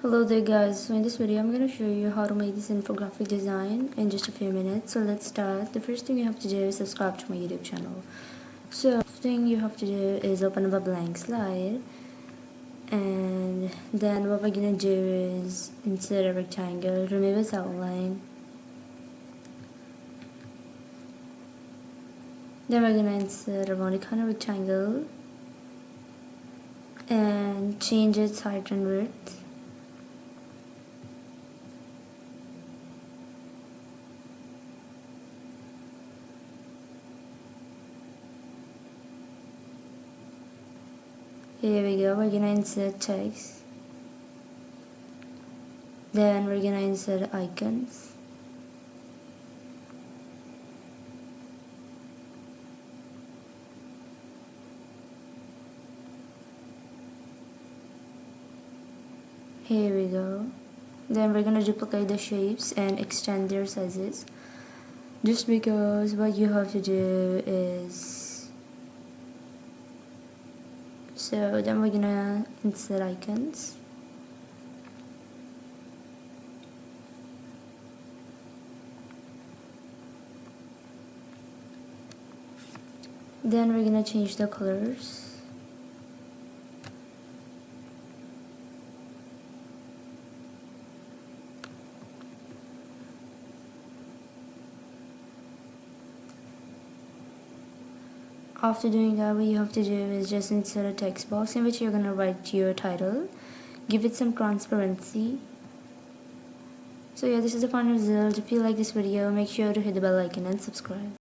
Hello there guys, so in this video I'm going to show you how to make this infographic design in just a few minutes. So let's start. The first thing you have to do is subscribe to my YouTube channel. So the first thing you have to do is open up a blank slide, and then what we're going to do is insert a rectangle, remove its outline. Then we're going to insert around the corner rectangle and change its height and width. Here we go, we're gonna insert text. Then we're gonna insert icons. Here we go. Then we're gonna duplicate the shapes and extend their sizes. Just because what you have to do is, so then we're gonna insert icons. Then we're gonna change the colors. After doing that, what you have to do is just insert a text box in which you're gonna write your title. Give it some transparency. So yeah, this is the final result. If you like this video, make sure to hit the bell icon and subscribe.